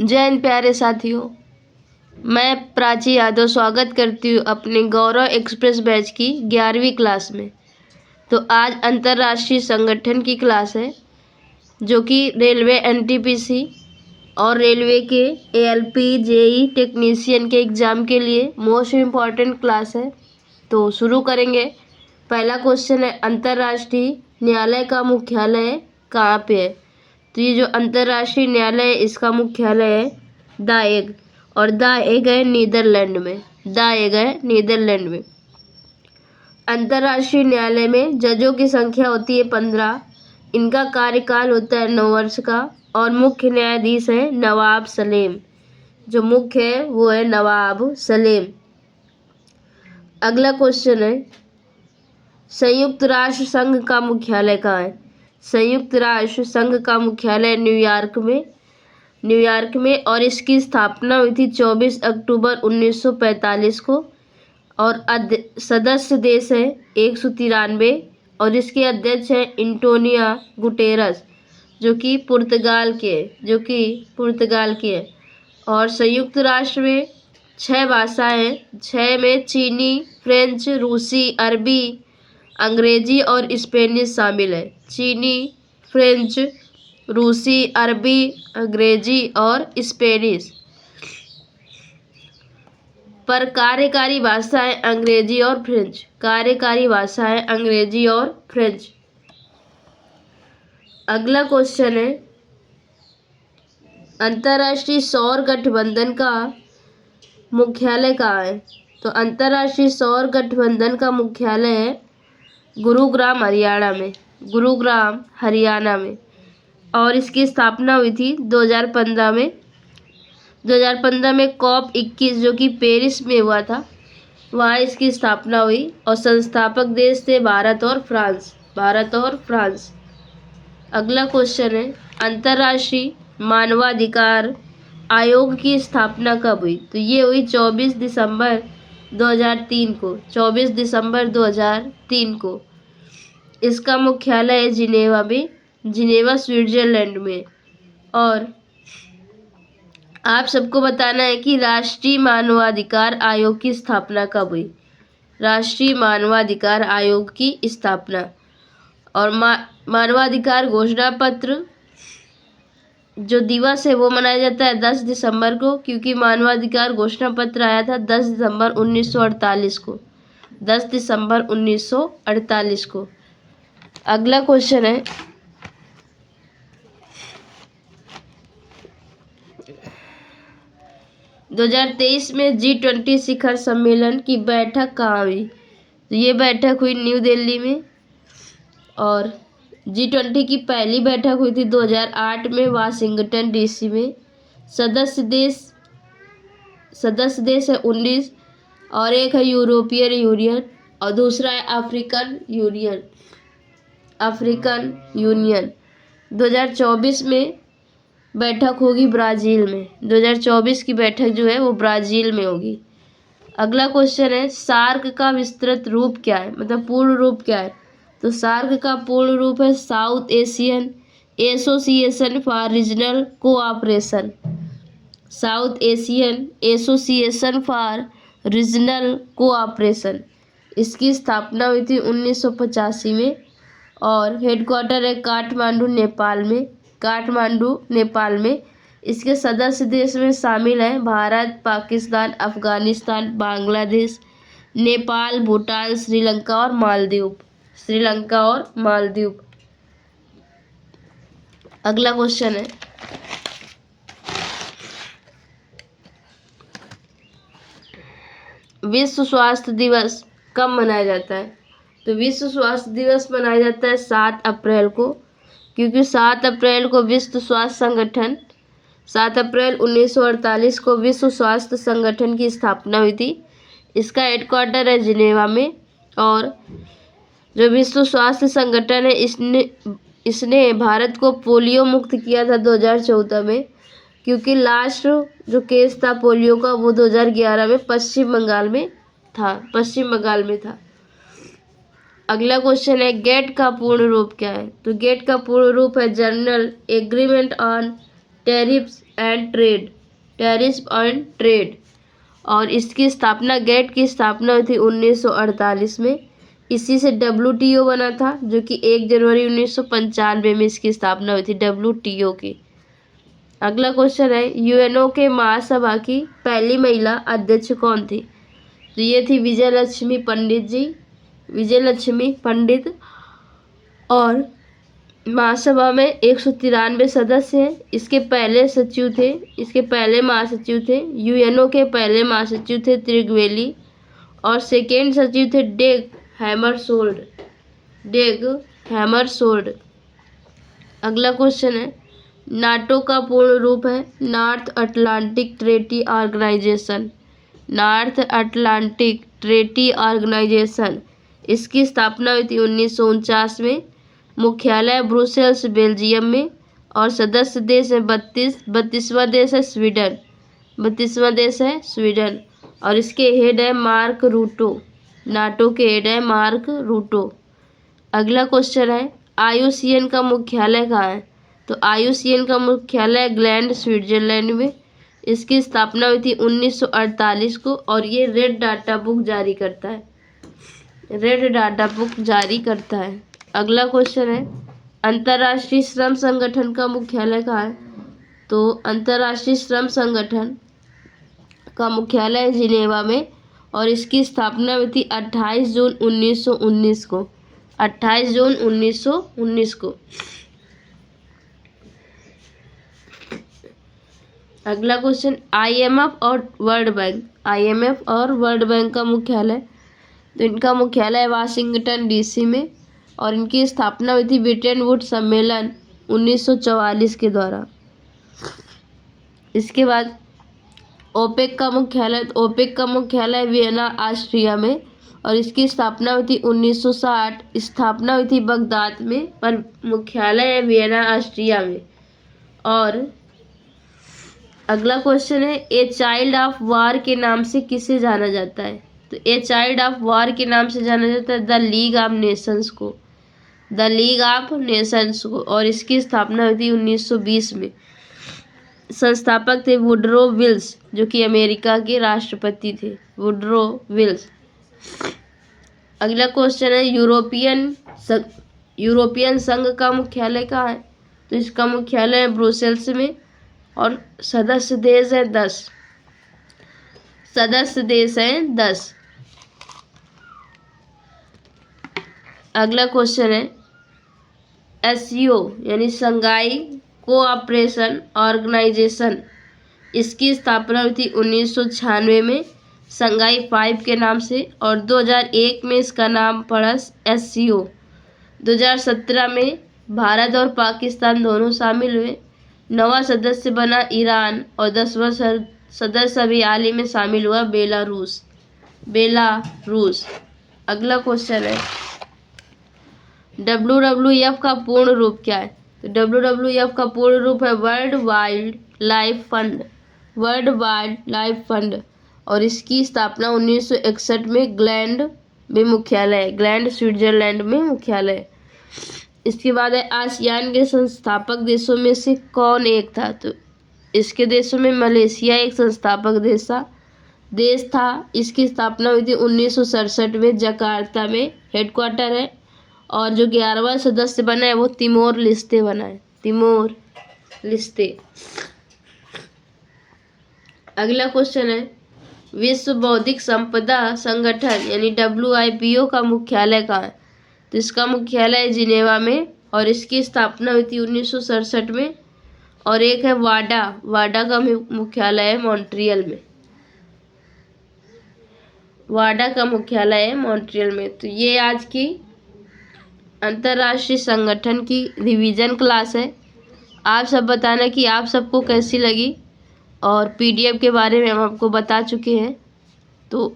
जय हिंद प्यारे साथियों, मैं प्राची यादव स्वागत करती हूँ अपने गौरव एक्सप्रेस बैच की 11वीं क्लास में। तो आज अंतर्राष्ट्रीय संगठन की क्लास है जो कि रेलवे एनटीपीसी और रेलवे के एएलपी जेई टेक्नीशियन के एग्ज़ाम के लिए मोस्ट इम्पॉर्टेंट क्लास है। तो शुरू करेंगे। पहला क्वेश्चन है, अंतर्राष्ट्रीय न्यायालय का मुख्यालय कहाँ पे है? तो ये जो अंतर्राष्ट्रीय न्यायालय है इसका मुख्यालय है द हेग, और द हेग है नीदरलैंड में। द हेग है नीदरलैंड में। अंतर्राष्ट्रीय न्यायालय में जजों की संख्या होती है 15। इनका कार्यकाल होता है 9 वर्ष का, और मुख्य न्यायाधीश है नवाब सलेम। जो मुख्य है वो है नवाब सलेम। अगला क्वेश्चन है, संयुक्त राष्ट्र संघ का मुख्यालय कहाँ है? संयुक्त राष्ट्र संघ का मुख्यालय न्यूयॉर्क में, और इसकी स्थापना हुई थी 24 अक्टूबर 1945 को। और सदस्य देश है 193, और इसके अध्यक्ष है एंटोनियो गुटेरस जो कि पुर्तगाल के हैं। और संयुक्त राष्ट्र में 6 भाषाएं हैं। 6 में चीनी, फ्रेंच, रूसी, अरबी, अंग्रेजी और स्पेनिश शामिल है। चीनी, फ्रेंच, रूसी, अरबी, अंग्रेजी और स्पेनिश। पर कार्यकारी भाषाएं अंग्रेजी और फ्रेंच। अगला क्वेश्चन है, अंतर्राष्ट्रीय सौर गठबंधन का मुख्यालय कहाँ है? तो अंतर्राष्ट्रीय सौर गठबंधन का मुख्यालय है गुरुग्राम हरियाणा में। और इसकी स्थापना हुई थी 2015 में। 2015 में COP21 जो कि पेरिस में हुआ था, वहाँ इसकी स्थापना हुई। और संस्थापक देश थे भारत और फ्रांस। अगला क्वेश्चन है, अंतर्राष्ट्रीय मानवाधिकार आयोग की स्थापना कब हुई? तो ये हुई 24 दिसंबर 2003 को। इसका मुख्यालय है जिनेवा स्विट्जरलैंड में। और आप सबको बताना है कि राष्ट्रीय मानवाधिकार आयोग की स्थापना कब हुई? राष्ट्रीय मानवाधिकार आयोग की स्थापना और मानवाधिकार घोषणा पत्र जो दिवस है वो मनाया जाता है 10 दिसंबर को, क्योंकि मानवाधिकार घोषणा पत्र आया था 10 दिसंबर 1948 को। अगला क्वेश्चन है, 2023 में G20 शिखर सम्मेलन की बैठक कहाँ हुई? तो ये बैठक हुई न्यू दिल्ली में। और G20 की पहली बैठक हुई थी 2008 में वाशिंगटन डीसी में। सदस्य देश है 19, और एक है यूरोपियन यूनियन और दूसरा है अफ्रीकन यूनियन। 2024 में बैठक होगी ब्राज़ील में। 2024 की बैठक जो है वो ब्राज़ील में होगी। अगला क्वेश्चन है, सार्क का विस्तृत रूप क्या है, मतलब पूर्ण रूप क्या है? तो सार्क का पूर्ण रूप है south Asian association for regional cooperation. South Asian association for regional cooperation. इसकी स्थापना हुई थी 1985 में। और हेडक्वार्टर है काठमांडू नेपाल में। इसके सदस्य देश में शामिल हैं भारत, पाकिस्तान, अफगानिस्तान, बांग्लादेश, नेपाल, भूटान, श्रीलंका और मालदीव। अगला क्वेश्चन है, विश्व स्वास्थ्य दिवस कब मनाया जाता है? तो विश्व स्वास्थ्य दिवस मनाया जाता है 7 अप्रैल को, क्योंकि 7 अप्रैल 1948 को विश्व स्वास्थ्य संगठन की स्थापना हुई थी। इसका हेडक्वार्टर है जिनेवा में। और जो विश्व स्वास्थ्य संगठन है इसने भारत को पोलियो मुक्त किया था 2014 में, क्योंकि लास्ट जो केस था पोलियो का वो 2011 में पश्चिम बंगाल में था। अगला क्वेश्चन है, गेट का पूर्ण रूप क्या है? तो गेट का पूर्ण रूप है general agreement on tariffs and trade. और इसकी स्थापना गेट की स्थापना हुई थी 1948 में। इसी से WTO बना था, जो कि 1 जनवरी 1995 में इसकी स्थापना हुई थी WTO की। अगला क्वेश्चन है, यूएनओ के महासभा की पहली महिला अध्यक्ष कौन थी? तो ये थी विजयलक्ष्मी पंडित। और महासभा में 193 सदस्य हैं। इसके पहले महासचिव थे यूएनओ के पहले महासचिव थे त्रिगवेली, और सेकेंड सचिव थे डेग हैमरशोल्ड। अगला क्वेश्चन है, नाटो का पूर्ण रूप है नॉर्थ अटलांटिक ट्रेटी ऑर्गेनाइजेशन। इसकी स्थापना हुई थी 1949 में। मुख्यालय ब्रुसेल्स बेल्जियम में, और सदस्य देश है 32वां देश है स्वीडन। और इसके हेड है मार्क रूटो। नाटो के हेड है मार्क रूटो। अगला क्वेश्चन है, IUCN का मुख्यालय कहाँ है? तो IUCN का मुख्यालय ग्लैंड स्विट्जरलैंड में। इसकी स्थापना हुई थी 1948 को, और ये रेड डाटा बुक जारी करता है। अगला क्वेश्चन है, अंतर्राष्ट्रीय श्रम संगठन का मुख्यालय कहाँ है? तो अंतर्राष्ट्रीय श्रम संगठन का मुख्यालय जिनेवा में, और इसकी स्थापना हुई थी 28 जून 1919 को। अगला क्वेश्चन, IMF और वर्ल्ड बैंक का मुख्यालय। तो इनका मुख्यालय वाशिंगटन DC में, और इनकी स्थापना हुई थी ब्रिटेन वुड सम्मेलन 1944 के द्वारा। इसके बाद ओपेक का मुख्यालय वियना ऑस्ट्रिया में, और इसकी स्थापना हुई थी 1960। स्थापना हुई थी बगदाद में, पर मुख्यालय है वियना ऑस्ट्रिया में। और अगला क्वेश्चन है, ए चाइल्ड ऑफ वार के नाम से किसे जाना जाता है? तो ए चाइल्ड ऑफ वार के नाम से जाना जाता है द लीग ऑफ नेशंस को। और इसकी स्थापना हुई थी 1920 में। संस्थापक थे वुडरो विल्स, जो कि अमेरिका के राष्ट्रपति थे, वुडरो विल्स। अगला क्वेश्चन है, यूरोपियन संघ का मुख्यालय कहाँ है? तो इसका मुख्यालय है ब्रुसेल्स में, और सदस्य देश हैं 10। अगला क्वेश्चन है, SCO यानी संघाई कोऑपरेशन ऑर्गेनाइजेशन। इसकी स्थापना हुई थी 1996 में संघाई 5 के नाम से, और 2001 में इसका नाम पड़ा SCO। 2017 में भारत और पाकिस्तान दोनों शामिल हुए। 9वां सदस्य बना ईरान, और 10वां सदस्य अभी हाल ही में शामिल हुआ बेलारूस। अगला क्वेश्चन है, WWF का पूर्ण रूप क्या है? तो WWF का पूर्ण रूप है वर्ल्ड वाइल्ड लाइफ फंड। और इसकी स्थापना 1961 में ग्लैंड स्विट्जरलैंड में मुख्यालय है। इसके बाद है, आसियान के संस्थापक देशों में से कौन एक था? तो इसके देशों में मलेशिया एक संस्थापक देश था। इसकी स्थापना हुई थी 1967 में जकार्ता में, हेडक्वार्टर है। और जो 11वां सदस्य बना है वो तिमोर लिस्ते बना है, अगला क्वेश्चन है, विश्व बौद्धिक संपदा संगठन यानी WIPO का मुख्यालय कहाँ है? तो इसका मुख्यालय जिनेवा में, और इसकी स्थापना हुई थी 1967 में। और एक है वाडा का मुख्यालय है मॉन्ट्रियल में। तो ये आज की अंतर्राष्ट्रीय संगठन की रिवीजन क्लास है। आप सब बताना कि आप सबको कैसी लगी, और PDF के बारे में हम आपको बता चुके हैं। तो